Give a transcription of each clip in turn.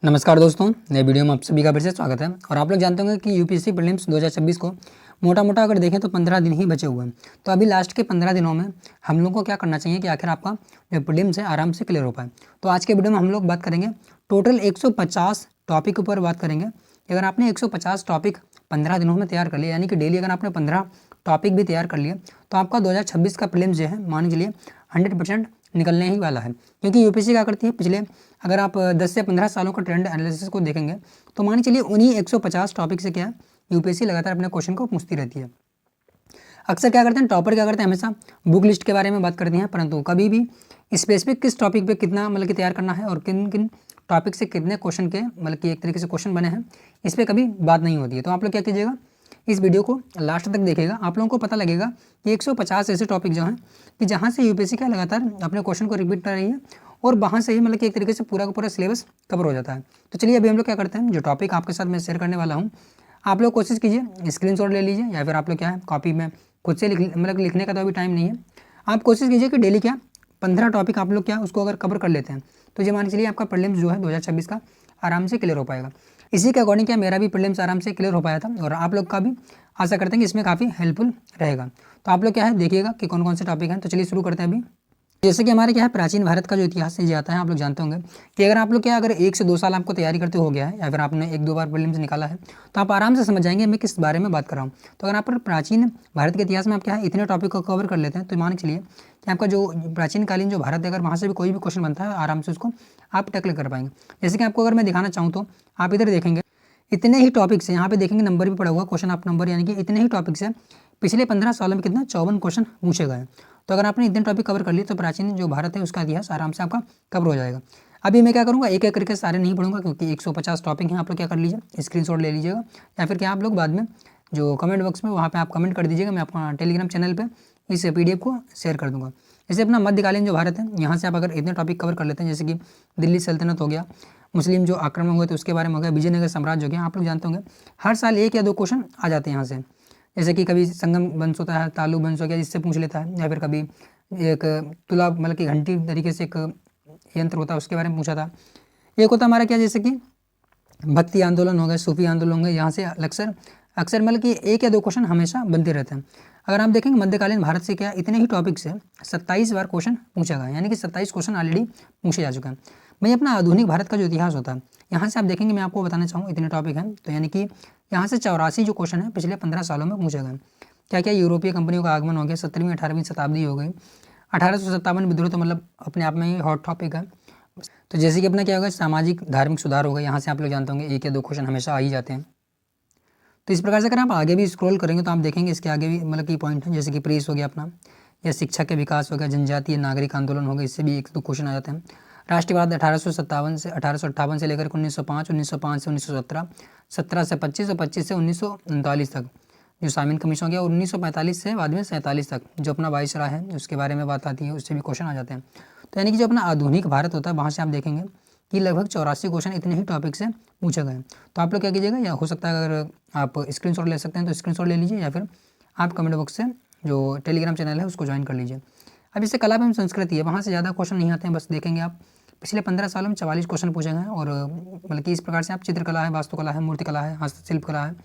नमस्कार दोस्तों, नए वीडियो में आप सभी का फिर से स्वागत है। और आप लोग जानते होंगे कि यूपीएससी प्रीलिम्स 2026 को मोटा मोटा अगर देखें तो 15 दिन ही बचे हुए हैं। तो अभी लास्ट के 15 दिनों में हम लोग को क्या करना चाहिए कि आखिर आपका जो प्रीलिम्स है आराम से क्लियर हो पाए। तो आज के वीडियो में हम लोग बात करेंगे टोटल 150 टॉपिक के ऊपर बात करेंगे। अगर आपने 150 टॉपिक 15 दिनों में तैयार कर लिया, यानी कि डेली अगर आपने 15 टॉपिक भी तैयार कर लिए, तो आपका 2026 का प्रीलिम्स जो है मान के चलिए 100% निकलने ही वाला है। क्योंकि यूपीएससी क्या करती है, पिछले अगर आप 10 से 15 सालों का ट्रेंड एनालिसिस को देखेंगे तो मान चलिए उन्हीं 150 टॉपिक से क्या है यूपीएससी लगातार अपने क्वेश्चन को पूछती रहती है। अक्सर क्या करते हैं टॉपर क्या करते हैं, हमेशा बुक लिस्ट के बारे में बात करते हैं, परंतु कभी भी स्पेसिफिक किस टॉपिक पे कितना मतलब कि तैयार करना है और किन किन टॉपिक से कितने क्वेश्चन के मतलब कि एक तरीके से क्वेश्चन बने हैं, इस पर कभी बात नहीं होती है। तो आप लोग क्या कीजिएगा, इस वीडियो को लास्ट तक देखिएगा, आप लोगों को पता लगेगा कि 150 ऐसे टॉपिक जो हैं कि जहाँ से यूपीएससी क्या लगातार अपने क्वेश्चन को रिपीट कर रही है और वहाँ से ही मतलब कि एक तरीके से पूरा का पूरा सिलेबस कवर हो जाता है। तो चलिए अभी हम लोग क्या करते हैं, जो टॉपिक आपके साथ मैं शेयर करने वाला हूँ, आप लोग कोशिश कीजिए स्क्रीनशॉट ले लीजिए या फिर आप लोग क्या है कॉपी में खुद से मतलब लिखने का तो अभी टाइम नहीं है। आप कोशिश कीजिए कि डेली क्या 15 टॉपिक आप लोग क्या उसको अगर कवर कर लेते हैं तो ये मान के चलिए आपका प्रीलिम्स जो है 2026 का आराम से क्लियर हो पाएगा। इसी के अकॉर्डिंग क्या मेरा भी प्रीलिम्स आराम से क्लियर हो पाया था और आप लोग का भी आशा करते हैं कि इसमें काफ़ी हेल्पफुल रहेगा। तो आप लोग क्या है देखिएगा कि कौन कौन से टॉपिक हैं। तो चलिए शुरू करते हैं अभी। जैसे कि हमारे क्या है प्राचीन भारत का जो इतिहास से आता है, आप लोग जानते होंगे कि अगर आप लोग क्या अगर 1 से 2 साल आपको तैयारी करते हो गया है या फिर आपने 1-2 बार प्रीलिम्स निकाला है तो आप आराम से समझ जाएंगे मैं किस बारे में बात कर रहा हूँ। तो अगर आप प्राचीन भारत के इतिहास में आप क्या है इतने टॉपिक को कवर कर लेते हैं तो मान के चलिए कि आपका जो प्राचीन कालीन जो भारत है अगर वहाँ से भी कोई भी क्वेश्चन बनता है आराम से उसको आप टैकल कर पाएंगे। जैसे कि आपको अगर मैं दिखाना चाहूँ तो आप इधर देखेंगे इतने ही टॉपिक्स हैं, यहाँ पे देखेंगे नंबर भी पड़ा हुआ क्वेश्चन ऑफ नंबर, यानी कि इतने ही टॉपिक्स हैं पिछले 15 सालों में कितना 54 क्वेश्चन पूछे गए हैं। तो अगर आपने इतने टॉपिक कवर कर लिए तो प्राचीन जो भारत है उसका इतिहास आराम से आपका कवर हो जाएगा। अभी मैं क्या करूँगा एक एक करके सारे नहीं पढ़ूंगा क्योंकि 150 टॉपिक हैं। आप लोग क्या कर लीजिए स्क्रीनशॉट ले लीजिएगा या फिर क्या आप लोग बाद में जो कमेंट बॉक्स में वहाँ पे आप कमेंट कर दीजिएगा, मैं अपना टेलीग्राम चैनल पे इस पीडीएफ को शेयर कर दूँगा। जैसे अपना मध्यकालीन जो भारत है यहाँ से आप अगर इतने टॉपिक कवर कर लेते हैं, जैसे कि दिल्ली सल्तनत हो गया, मुस्लिम जो आक्रमण हुए थे उसके बारे में हो गया, विजयनगर साम्राज्य हो गया, आप लोग जानते होंगे हर साल 1 या 2 क्वेश्चन आ जाते हैं यहाँ से। जैसे कि कभी संगम वंश होता है, तालु वंश हो गया, जिससे पूछ लेता है, या फिर कभी एक तुला मतलब कि घंटी तरीके से एक यंत्र होता है उसके बारे में पूछा था। एक होता हमारा क्या जैसे कि भक्ति आंदोलन हो गए, सूफी आंदोलन हो गए, यहाँ से अक्सर मतलब कि 1 या 2 क्वेश्चन हमेशा बनते रहते हैं। अगर आप देखेंगे मध्यकालीन भारत से क्या इतने ही टॉपिक से 27 बार क्वेश्चन पूछा गया, यानी कि 27 क्वेश्चन ऑलरेडी पूछे जा चुके हैं। भाई अपना आधुनिक भारत का जो इतिहास होता है यहाँ से आप देखेंगे, मैं आपको बताना चाहूँ इतने टॉपिक हैं तो यानी कि यहाँ से 84 जो क्वेश्चन है पिछले 15 सालों में पूछे गए। क्या क्या यूरोपीय कंपनियों का आगमन हो गया, 17वीं 18वीं शताब्दी हो गई, 1857 विद्रोह तो मतलब अपने आप में ही हॉट टॉपिक है। तो जैसे कि अपना क्या होगा सामाजिक धार्मिक सुधार होगा, यहाँ से आप लोग जानते होंगे 1 या 2 क्वेश्चन हमेशा आ ही जाते हैं। तो इस प्रकार से अगर आप आगे भी स्क्रॉल करेंगे तो आप देखेंगे इसके आगे भी मतलब की पॉइंट है, जैसे कि प्रेस हो गया अपना, या शिक्षा के विकास हो गया, जनजातीय नागरिक आंदोलन हो गया, इससे भी 1-2 क्वेश्चन आ जाते हैं। राष्ट्रवाद 1858 से लेकर 1905, 1905 से 1917, 17 से 25 और 25 से 1939 तक जो सामिन कमीशन हो गया, 1945 से बाद में 47 तक जो अपना वाइसराय है उसके बारे में बात आती है, उससे भी क्वेश्चन आ जाते हैं। तो यानी कि जो अपना आधुनिक भारत होता है वहाँ से आप देखेंगे कि लगभग 84 क्वेश्चन इतने ही टॉपिक से पूछे गए। तो आप लोग क्या कीजिएगा, या हो सकता है अगर आप स्क्रीनशॉट ले सकते हैं तो स्क्रीनशॉट ले लीजिए, या फिर आप कमेंट बॉक्स से जो टेलीग्राम चैनल है उसको ज्वाइन कर लीजिए। अब जैसे कला एवं संस्कृति है वहाँ से ज़्यादा क्वेश्चन नहीं आते हैं, बस देखेंगे आप पिछले 15 सालों में 44 क्वेश्चन पूछे गए हैं। और मतलब कि इस प्रकार से आप चित्रकला है, वास्तुकला है, मूर्तिकला है, हस्तशिल्प कला है,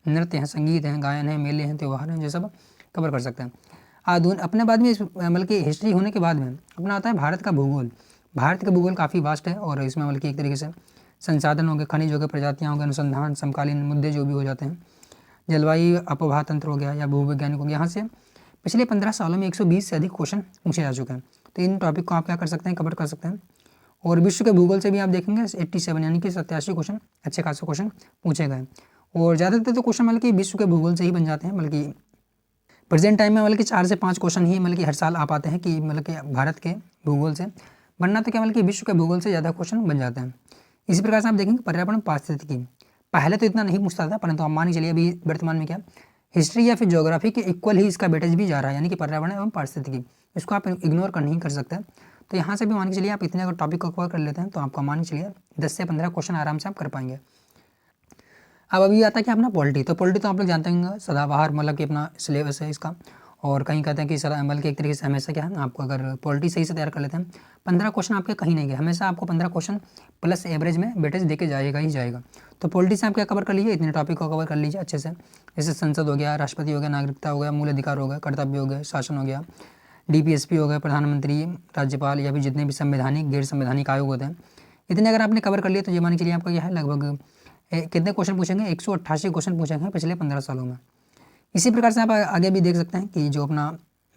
नृत्य है, संगीत है, गायन है, मेले हैं, त्यौहार हैं, ये सब कवर कर सकते हैं। अपने बाद में मतलब कि हिस्ट्री होने के बाद में अपना आता है भारत का भूगोल। भारत का भूगोल काफ़ी वास्ट है और इसमें मतलब कि एक तरीके से संसाधन हो गए, खनिज हो गए, प्रजातियाँ हो गए, अनुसंधान, समकालीन मुद्दे जो भी हो जाते हैं, जलवायु अपवाह तंत्र हो गया या भूवैज्ञानिक हो गया, यहाँ से पिछले 15 सालों में 120 से अधिक क्वेश्चन पूछे जा चुके हैं। तो इन टॉपिक को आप क्या कर सकते हैं, कवर कर सकते हैं। और विश्व के भूगोल से भी आप देखेंगे 87 यानी कि 87 क्वेश्चन अच्छे खासे क्वेश्चन पूछे गए। और ज़्यादातर तो क्वेश्चन मतलब कि विश्व के भूगोल से ही बन जाते हैं, मतलब कि प्रेजेंट टाइम में मतलब कि 4 से 5 क्वेश्चन ही मतलब कि हर साल आ पाते हैं कि मतलब कि भारत के भूगोल से, वरना तो क्या मतलब कि विश्व के भूगोल से ज़्यादा क्वेश्चन बन जाते हैं। इसी प्रकार से आप देखेंगे पर्यावरण पारिस्थितिकी, पहले तो इतना नहीं पूछता था, परंतु आप मान के चलिए अभी वर्तमान में क्या हिस्ट्री या फिर ज्योग्राफी के इक्वल ही इसका वेटेज भी जा रहा है, यानी कि पर्यावरण एवं पारिस्थितिकी, इसको आप इग्नोर कर नहीं कर सकते। तो यहाँ से भी मान के चलिए आप इतने अगर टॉपिक को कवर कर लेते हैं तो आपका मान के चलिए 10 से 15 क्वेश्चन आराम से आप कर पाएंगे। अब अभी आता है कि अपना पॉलिटी, तो पॉलिटी तो आप लोग जानते होंगे सदाबहार मतलब कि अपना सिलेबस है इसका। और कहीं कहते हैं कि सर बल्कि एक तरीके से हमेशा क्या है आपको अगर पॉलिटी सही से तैयार कर लेते हैं 15 क्वेश्चन आपके कहीं नहीं गए, हमेशा आपको 15 क्वेश्चन प्लस एवरेज में वेटेज देके जाएगा ही जाएगा। तो पॉलिटी से आप क्या कवर कर लीजिए, इतने टॉपिक को कवर कर लीजिए अच्छे से, जैसे संसद हो गया, राष्ट्रपति हो गया, नागरिकता हो गया, मूल अधिकार हो गया, कर्तव्य हो गया, शासन हो गया, डीपीएसपी हो गया, प्रधानमंत्री, राज्यपाल या फिर जितने भी संवैधानिक गैर संवैधानिक आयोग होते हैं, इतने अगर आपने कवर कर लिए तो ये मान के चलिए आपका क्या है लगभग कितने क्वेश्चन पूछेंगे, 188 क्वेश्चन पूछेंगे पिछले 15 सालों में। इसी प्रकार से आप आगे भी देख सकते हैं कि जो अपना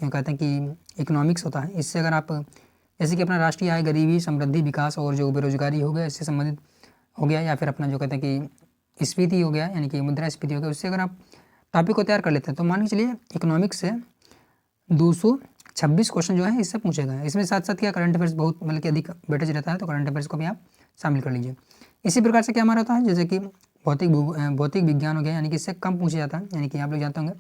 कहते हैं कि इकोनॉमिक्स होता है, इससे अगर आप जैसे कि अपना राष्ट्रीय आय, गरीबी, समृद्धि, विकास और जो बेरोजगारी हो गया इससे संबंधित हो गया, या फिर अपना जो कहते हैं कि स्फीति हो गया यानी कि मुद्रास्फीति हो गया, उससे अगर आप टॉपिक को तैयार कर लेते हैं तो मान के चलिए इकोनॉमिक्स से 226 क्वेश्चन जो है इससे पूछे गए। इसमें साथ साथ क्या करंट अफेयर्स बहुत मतलब कि अधिक वेटेज रहता है, तो करंट अफेयर्स को भी आप शामिल कर लीजिए। इसी प्रकार से क्या हमारा होता है जैसे कि भौतिक विज्ञान हो गया, यानी कि इससे कम पूछा जाता है, यानी कि आप लोग जानते होंगे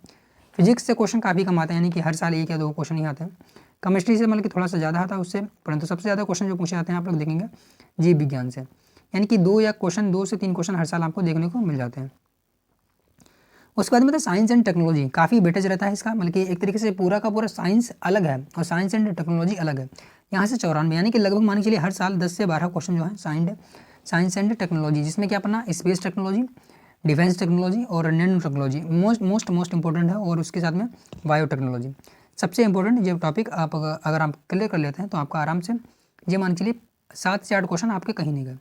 फिजिक्स से क्वेश्चन काफ़ी कम आते हैं, यानी कि हर साल 1 या 2 क्वेश्चन ही आते हैं। केमिस्ट्री से मतलब कि थोड़ा सा ज़्यादा आता है उससे, परंतु सबसे ज़्यादा क्वेश्चन जो पूछे जाते हैं आप लोग देखेंगे जीव विज्ञान से, यानी कि 2 से 3 क्वेश्चन हर साल आपको देखने को मिल जाते हैं। उसके बाद मतलब साइंस एंड टेक्नोलॉजी काफ़ी वेटेज रहता है इसका, मतलब कि एक तरीके से पूरा का पूरा साइंस अलग है और साइंस एंड टेक्नोलॉजी अलग है। यहाँ से 94 यानी कि लगभग मान के चलिए हर साल 10 से 12 क्वेश्चन जो है साइंस एंड टेक्नोलॉजी, जिसमें क्या अपना स्पेस टेक्नोलॉजी, डिफेंस टेक्नोलॉजी और नैनो टेक्नोलॉजी मोस्ट इंपॉर्टेंट है, और उसके साथ में बायो टेक्नोलॉजी सबसे इंपॉर्टेंट। ये टॉपिक आप अगर आप क्लियर कर लेते हैं तो आपका आराम से ये मान के चलिए 7 से 8 क्वेश्चन आपके कहीं नहीं गए।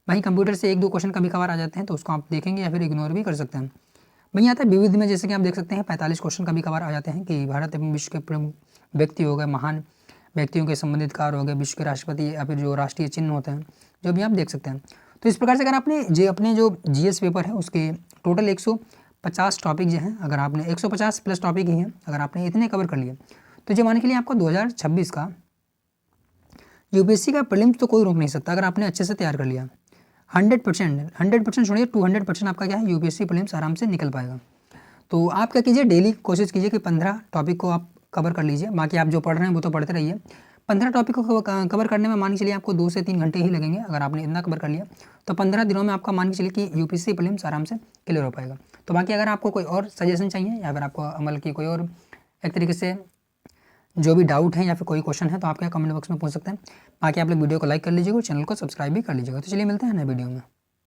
वहीं कंप्यूटर से 1-2 क्वेश्चन कभी कभार आ जाते हैं तो उसको आप देखेंगे या फिर इग्नोर भी कर सकते हैं। वहीं आता है विविध में, जैसे कि आप देख सकते हैं 45 क्वेश्चन कभी कभार आ जाते हैं कि भारत एवं विश्व के प्रमुख व्यक्ति हो गए, महान व्यक्तियों के संबंधित कार्य हो गए, विश्व के राष्ट्रपति या फिर जो राष्ट्रीय चिन्ह होते हैं जो भी आप देख सकते हैं। तो इस प्रकार से अगर आपने अपने जो जीएस पेपर है उसके टोटल 150 टॉपिक जो हैं, अगर आपने 150 प्लस टॉपिक ही हैं, अगर आपने इतने कवर कर लिए तो जो मानने के लिए आपको 2026 का यूपीएससी का प्रीलिम्स तो कोई रोक नहीं सकता, अगर आपने अच्छे से तैयार कर लिया 100% छोड़िए 200% आपका क्या है यूपीएससी प्रीलिम्स आराम से निकल पाएगा। तो आप क्या कीजिए, डेली कोशिश कीजिए कि 15 टॉपिक को आप कवर कर लीजिए। बाकी आप जो पढ़ रहे हैं वो तो पढ़ते रहिए। 15 टॉपिक को कवर करने में मान के चलिए आपको 2 से 3 घंटे ही लगेंगे। अगर आपने इतना कवर कर लिया तो 15 दिनों में आपका मान के चलिए कि यूपीएससी प्रीलिम्स आराम से क्लियर हो पाएगा। तो बाकी अगर आपको कोई और सजेशन चाहिए या फिर आपको अमल की कोई और एक तरीके से जो भी डाउट है या फिर कोई क्वेश्चन है तो आप क्या कमेंट बॉक्स में पूछ सकते हैं। बाकी आप लोग वीडियो को लाइक कर लीजिएगा और चैनल को सब्सक्राइब भी कर लीजिएगा। तो चलिए मिलते हैं नए वीडियो में।